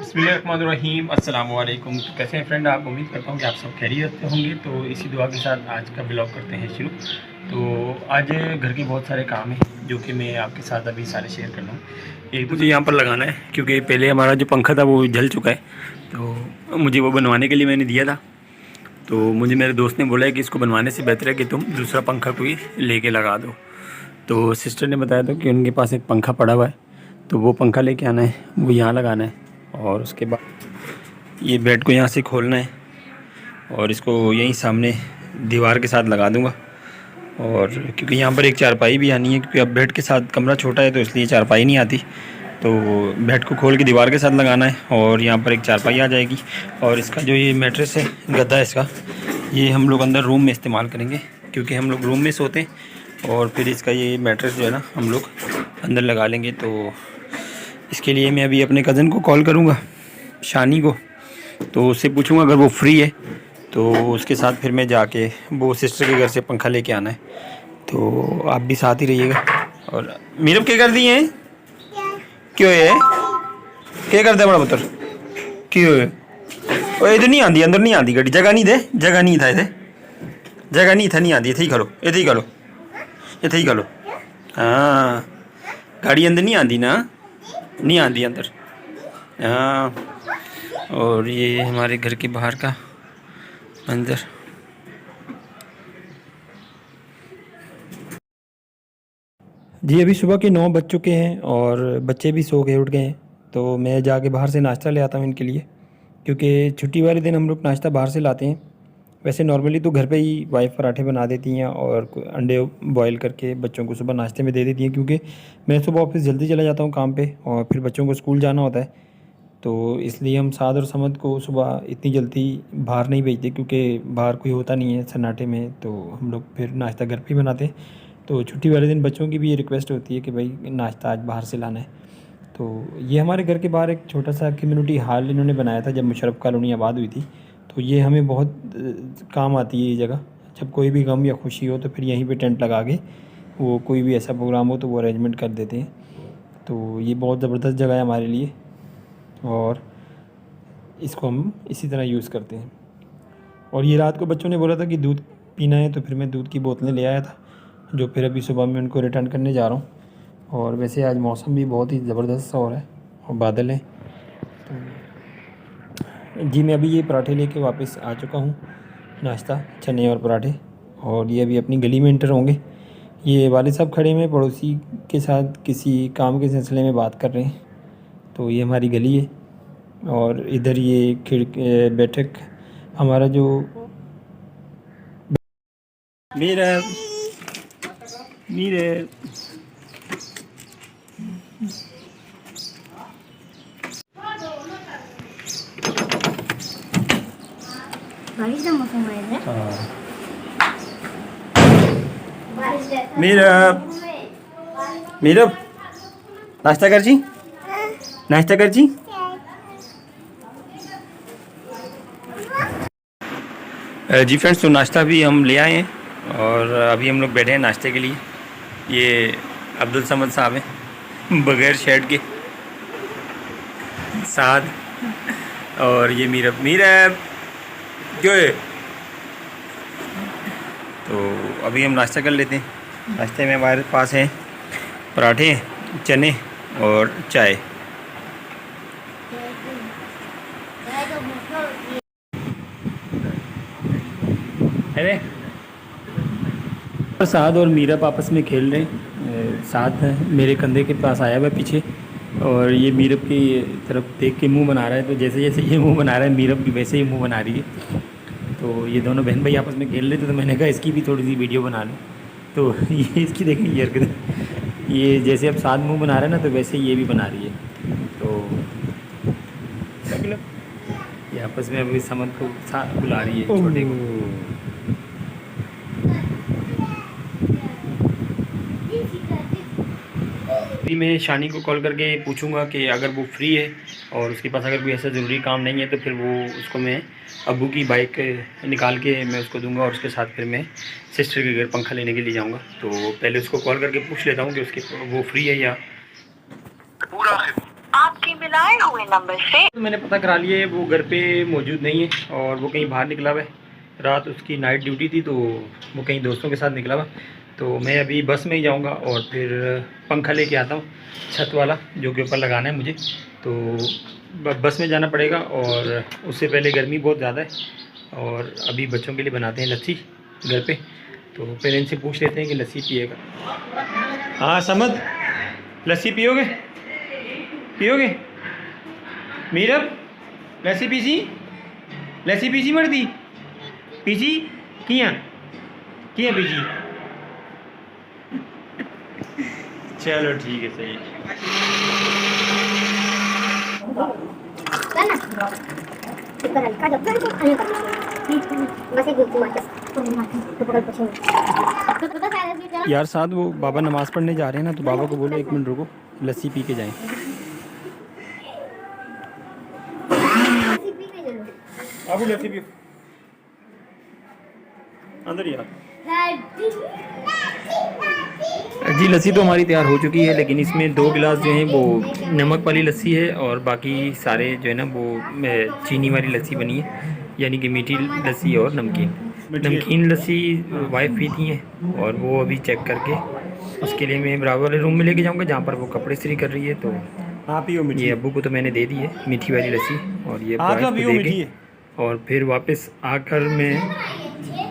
बिस्मिल्लाहिर्रहमानिर्रहीम अस्सलाम वालेकुम। तो कैसे हैं फ्रेंड आप? उम्मीद करता हूँ कि आप सब खैरियत से होंगे। तो इसी दुआ के साथ आज का ब्लॉग करते हैं शुरू। तो आज घर के बहुत सारे काम हैं जो कि मैं आपके साथ अभी सारे शेयर कर रहा हूँ। एक मुझे यहाँ पर लगाना है क्योंकि पहले हमारा जो पंखा था वो जल चुका है, तो मुझे वो बनवाने के लिए मैंने दिया था। तो मुझे मेरे दोस्त ने बोला है कि इसको बनवाने से बेहतर है कि तुम दूसरा पंखा कोई लेके लगा दो। तो सिस्टर ने बताया था कि उनके पास एक पंखा पड़ा हुआ है, तो वो पंखा लेके आना है, वो यहाँ लगाना है। और उसके बाद ये बेड को यहाँ से खोलना है और इसको यहीं सामने दीवार के साथ लगा दूँगा। और क्योंकि यहाँ पर एक चारपाई भी आनी है, क्योंकि अब बेड के साथ कमरा छोटा है तो इसलिए चारपाई नहीं आती, तो बेड को खोल के दीवार के साथ लगाना है और यहाँ पर एक चारपाई आ जाएगी। और इसका जो ये मैट्रेस है, गद्दा है इसका, ये हम लोग अंदर रूम में इस्तेमाल करेंगे क्योंकि हम लोग रूम में सोते हैं। और फिर इसका ये मैट्रेस जो है ना हम लोग अंदर लगा लेंगे। तो इसके लिए मैं अभी अपने कज़न को कॉल करूँगा, शानी को, तो उससे पूछूँगा अगर वो फ्री है तो उसके साथ फिर मैं जाके वो सिस्टर के घर से पंखा लेके आना है। तो आप भी साथ ही रहिएगा। और मीरब क्या कर दिए हैं? क्यों है क्या करता है बड़ा पुत्र? क्यों है? ओए इधर नहीं आती, अंदर नहीं आती गड्डी, जगह नहीं दे, जगह नहीं था इधर, जगह नहीं था, नहीं आती, इथे ही खलो, इथे ही खलो, इथे ही खलो। हाँ गाड़ी अंदर नहीं आती ना, नहीं आती अंदर। हाँ, और ये हमारे घर के बाहर का मंजर। जी अभी सुबह के 9 बज चुके हैं और बच्चे भी सो के उठ गए हैं। तो मैं जाके बाहर से नाश्ता ले आता हूँ इनके लिए, क्योंकि छुट्टी वाले दिन हम लोग नाश्ता बाहर से लाते हैं। वैसे नॉर्मली तो घर पे ही वाइफ़ पराठे बना देती हैं और अंडे बॉईल करके बच्चों को सुबह नाश्ते में दे देती हैं, क्योंकि मैं सुबह ऑफिस जल्दी चला जाता हूँ काम पे और फिर बच्चों को स्कूल जाना होता है। तो इसलिए हम साद और समद को सुबह इतनी जल्दी बाहर नहीं भेजते, क्योंकि बाहर कोई होता नहीं है सन्नाटे में, तो हम लोग फिर नाश्ता घर पे ही बनाते हैं। तो छुट्टी वाले दिन बच्चों की भी ये रिक्वेस्ट होती है कि भाई नाश्ता आज बाहर से लाना है। तो ये हमारे घर के बाहर एक छोटा सा कम्युनिटी हॉल इन्होंने बनाया था जब मुशर्रफ कॉलोनी आबाद हुई थी। तो ये हमें बहुत काम आती है ये जगह। जब कोई भी गम या खुशी हो तो फिर यहीं पे टेंट लगा के वो कोई भी ऐसा प्रोग्राम हो तो वो अरेंजमेंट कर देते हैं। तो ये बहुत ज़बरदस्त जगह है हमारे लिए और इसको हम इसी तरह यूज़ करते हैं। और ये रात को बच्चों ने बोला था कि दूध पीना है, तो फिर मैं दूध की बोतलें ले आया था, जो फिर अभी सुबह मैं उनको रिटर्न करने जा रहा हूँ। और वैसे आज मौसम भी बहुत ही ज़बरदस्त सा हो रहा है और बादल हैं। तो जी मैं अभी ये पराठे लेके वापस आ चुका हूँ, नाश्ता चने और पराठे। और ये अभी अपनी गली में इंटर होंगे। ये वाले साहब खड़े में पड़ोसी के साथ किसी काम के सिलसिले में बात कर रहे हैं। तो ये हमारी गली है और इधर ये बैठक हमारा जो मेरा मेरे बारिश का मौसम है। मेरा नाश्ता कर जी, नाश्ता कर जी। जी फ्रेंड्स, तो नाश्ता भी हम ले आए हैं और अभी हम लोग बैठे हैं नाश्ते के लिए। ये अब्दुल समद साहब हैं बग़ैर शर्ट के, साद, और ये मीरब क्यों है? तो अभी हम नाश्ता कर लेते हैं। नाश्ते में हमारे पास हैं पराठे, चने और चाय। अरे साद और मीरब आपस में खेल रहे हैं। साद मेरे कंधे के पास आया हुआ है पीछे और ये मीरब की तरफ देख के मुंह बना रहा है। तो जैसे जैसे ये मुंह बना रहा है मीरब भी वैसे ही मुंह बना रही है। तो ये दोनों बहन भाई आपस में खेल रहे थे, तो मैंने कहा इसकी भी थोड़ी सी वीडियो बना लूँ। तो ये इसकी देखें ये हरकत, ये जैसे अब साद मुँह बना रहा है ना, तो वैसे ही ये भी बना रही है। तो ये आपस में अभी समझ को बुला रही है छोटे को। अभी मैं शानी को कॉल करके पूछूंगा कि अगर वो फ्री है और उसके पास अगर कोई ऐसा ज़रूरी काम नहीं है तो फिर वो उसको मैं अब्बू की बाइक निकाल के मैं उसको दूंगा और उसके साथ फिर मैं सिस्टर के घर पंखा लेने के लिए जाऊंगा। तो पहले उसको कॉल करके पूछ लेता हूँ कि उसके वो फ्री है या पूरा आपके मिलाए हुए नंबर से तो मैंने पता करा लिया है, वो घर पे मौजूद नहीं है और वो कहीं बाहर निकला हुआ है। रात उसकी नाइट ड्यूटी थी तो वो कहीं दोस्तों के साथ निकला हुआ। तो मैं अभी बस में ही जाऊंगा और फिर पंखा लेके आता हूँ छत वाला, जो कि ऊपर लगाना है मुझे। तो बस में जाना पड़ेगा और उससे पहले गर्मी बहुत ज़्यादा है। और अभी बच्चों के लिए बनाते हैं लस्सी घर पे, तो पहले इनसे पूछ लेते हैं कि लस्सी पिएगा। हाँ समद, लस्सी पियोगे? पियोगे मीरब? लस्सी पीसी? लस्सी पीसी मर्दी? पीसी किया किया पीसी? चलो ठीक है, सही है। यार साथ वो बाबा नमाज़ पढ़ने जा रहे हैं ना, तो बाबा को बोलो 1 मिनट रुको, लस्सी पी के जाएं। आप लस्सी पियो अंदर ही जी। लस्सी तो हमारी तैयार हो चुकी है, लेकिन इसमें 2 गिलास जो हैं वो नमक वाली लस्सी है और बाकी सारे जो है ना वो चीनी वाली लस्सी बनी है, यानी कि मीठी लस्सी और नमकीन लस्सी वाइफ पीती हैं। और वो अभी चेक करके उसके लिए मैं बराबर वाले रूम में लेके जाऊंगा जहाँ पर वो कपड़े इस्त्री कर रही है। तो हाँ पियो मीठी। ये अब्बू को तो मैंने दे दी है मीठी वाली लस्सी और ये वाइफ को दे के और फिर वापस आकर मैं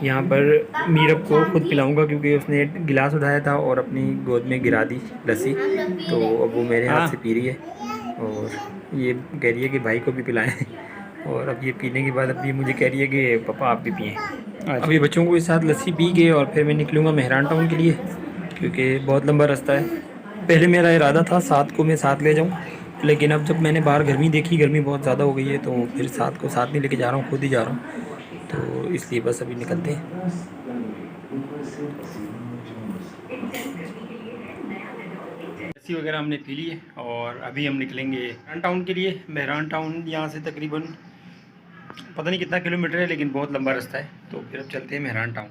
यहाँ पर मीरब को खुद पिलाऊंगा, क्योंकि उसने गिलास उठाया था और अपनी गोद में गिरा दी लस्सी। तो अब वो मेरे हाथ से पी रही है और ये कह रही है कि भाई को भी पिलाएं। और अब ये पीने के बाद अब ये मुझे कह रही है कि पापा आप भी पिएँ। अभी बच्चों को इस साथ लस्सी पी के और फिर मैं निकलूँगा मेहरान टाउन के लिए, क्योंकि बहुत लंबा रास्ता है। पहले मेरा इरादा था 7 को मैं साथ ले जाऊँ, लेकिन अब जब मैंने बाहर गर्मी देखी, गर्मी बहुत ज़्यादा हो गई है, तो फिर 7 को साथ नहीं लेके जा रहा हूँ, खुद ही जा रहा हूँ। तो इसलिए बस अभी निकलते हैं। लस्सी वगैरह हमने पी ली है और अभी हम निकलेंगे मेहरान टाउन के लिए। मेहरान टाउन यहाँ से तकरीबन पता नहीं कितना किलोमीटर है, लेकिन बहुत लंबा रास्ता है। तो फिर अब चलते हैं मेहरान टाउन।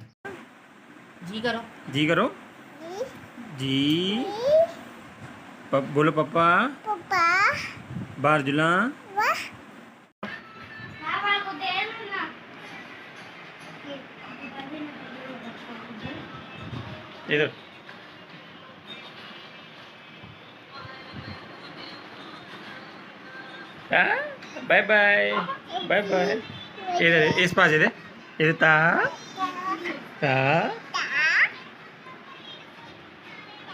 जी करो, जी करो, जी बोलो पापा, पापा बाहर जुला। इधर बाय बाय बाय बाय। इधर इस पास इधर इधर ता ता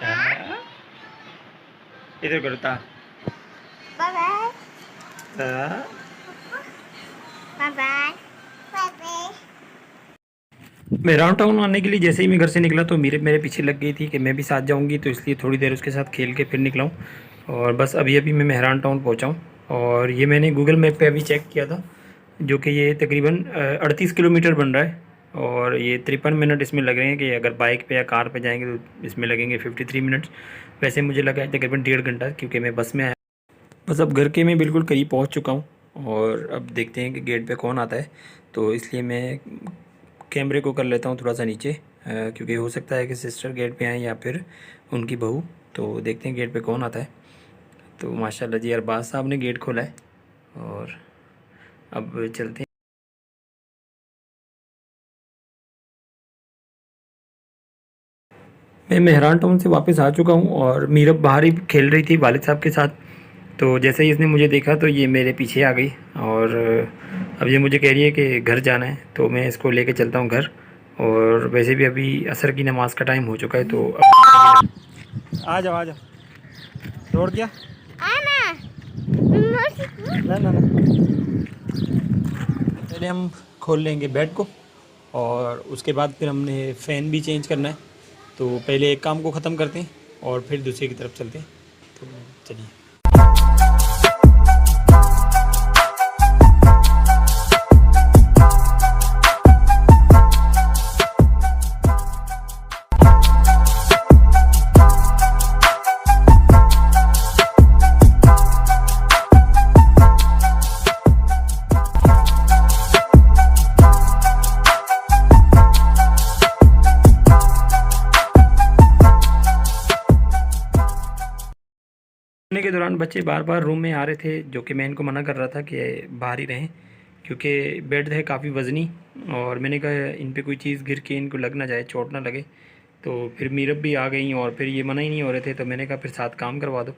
ता इधर करो ता बाय बाय ता। Bye bye bye bye. Mehran town आने के लिए जैसे ही मैं घर से निकला तो मेरे पीछे लग गई थी कि मैं भी साथ जाऊंगी, तो इसलिए थोड़ी देर उसके साथ खेल के फिर निकला हूँ। और बस अभी अभी मैं मेहरान टाउन पहुँचा हूँ और ये मैंने गूगल मैप पे अभी चेक किया था, जो कि ये तकरीबन 38 किलोमीटर बन रहा है और ये 53 मिनट इसमें लग रहे हैं कि अगर बाइक पे या कार पे जाएंगे तो इसमें लगेंगे 53 मिनट्स। वैसे मुझे लगा है तकरीबन 1.5 घंटा, क्योंकि मैं बस में आया। बस अब घर के मैं बिल्कुल करीब पहुँच चुका हूँ और अब देखते हैं कि गेट पर कौन आता है। तो इसलिए मैं कैमरे को कर लेता हूँ थोड़ा सा नीचे, क्योंकि हो सकता है कि सिस्टर गेट पे आए या फिर उनकी बहू। तो देखते हैं गेट पे कौन आता है। तो माशाल्लाह जी अरबाज साहब ने गेट खोला है और अब चलते हैं। मैं मेहरान टाउन से वापस आ चुका हूँ और मीरब बाहर ही खेल रही थी वालिद साहब के साथ। तो जैसे ही इसने मुझे देखा तो ये मेरे पीछे आ गई और अब ये मुझे कह रही है कि घर जाना है, तो मैं इसको लेके चलता हूँ घर। और वैसे भी अभी असर की नमाज का टाइम हो चुका है, तो अब आ जाओ दौड़ गया ना। पहले हम खोल लेंगे बेड को और उसके बाद फिर हमने फ़ैन भी चेंज करना है। तो पहले एक काम को ख़त्म करते हैं और फिर दूसरे की तरफ चलते हैं। तो चलिए। तकरीबन बच्चे बार बार रूम में आ रहे थे, जो कि मैं इनको मना कर रहा था कि बाहर ही रहें, क्योंकि बेड है काफ़ी वज़नी और मैंने कहा इन पे कोई चीज़ गिर के इनको लग ना जाए, चोट ना लगे। तो फिर मीरब भी आ गई और फिर ये मना ही नहीं हो रहे थे, तो मैंने कहा फिर साथ काम करवा दो।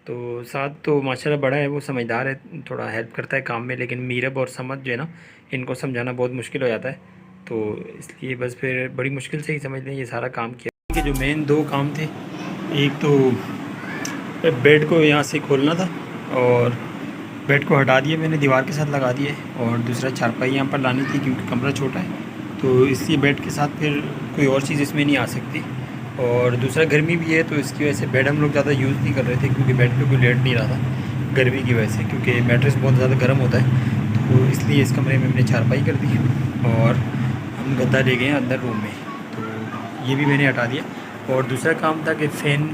तो साथ तो माशाल्लाह बड़ा है, वो समझदार है, थोड़ा हेल्प करता है काम में, लेकिन मीरब और समझ जो है ना, इनको समझाना बहुत मुश्किल हो जाता है। तो इसलिए बस फिर बड़ी मुश्किल से ही समझ लें ये सारा काम किया। कि जो मेन दो काम थे, एक तो बेड को यहाँ से खोलना था और बेड को हटा दिया मैंने, दीवार के साथ लगा दिए, और दूसरा चारपाई यहाँ पर लानी थी क्योंकि कमरा छोटा है, तो इसलिए बेड के साथ फिर कोई और चीज़ इसमें नहीं आ सकती। और दूसरा गर्मी भी है, तो इसकी वजह से बेड हम लोग ज़्यादा यूज़ नहीं कर रहे थे, क्योंकि बेड पे कोई लेट नहीं रहा था गर्मी की वजह से, क्योंकि मैट्रेस बहुत ज़्यादा गर्म होता है। तो इसलिए इस कमरे में हमने चारपाई कर दी और हम गद्दा ले गए हैं अंदर रूम में, तो ये भी मैंने हटा दिया। और दूसरा काम था कि फ़ैन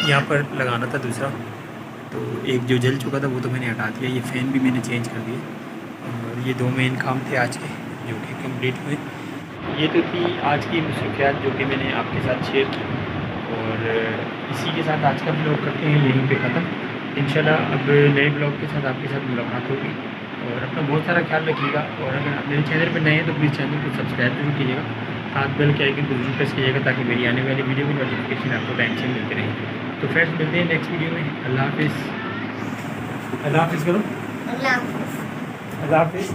यहाँ पर लगाना था दूसरा, तो एक जो जल चुका था वो तो मैंने हटा दिया, ये फ़ैन भी मैंने चेंज कर दिया। और ये दो मेन काम थे आज के जो कि कंप्लीट हुए। ये तो थी आज की मसरूफियात जो कि मैंने आपके साथ शेयर की, और इसी के साथ आज का ब्लॉग करते हैं यहीं पे ख़त्म। इंशाल्लाह अब नए ब्लॉग के साथ आपके साथ मुलाकात होगी, और अपना बहुत सारा ख्याल रखिएगा। और अगर आप मेरे चैनल पर नए हैं तो प्लीज़ चैनल को सब्सक्राइब जरूर कीजिएगा, हाथ बेल के आइकन को जरूर प्रेस कीजिएगा, ताकि मेरी आने वाली वीडियो की नोटिफिकेशन आपको टाइम से मिलते रहे। तो फ्रेंड्स मिलते हैं नेक्स्ट वीडियो में। अल्लाह हाफिज़। अल्लाह हाफिज़ करो। अल्लाह हाफ़िज़। अल्लाह हाफिज़।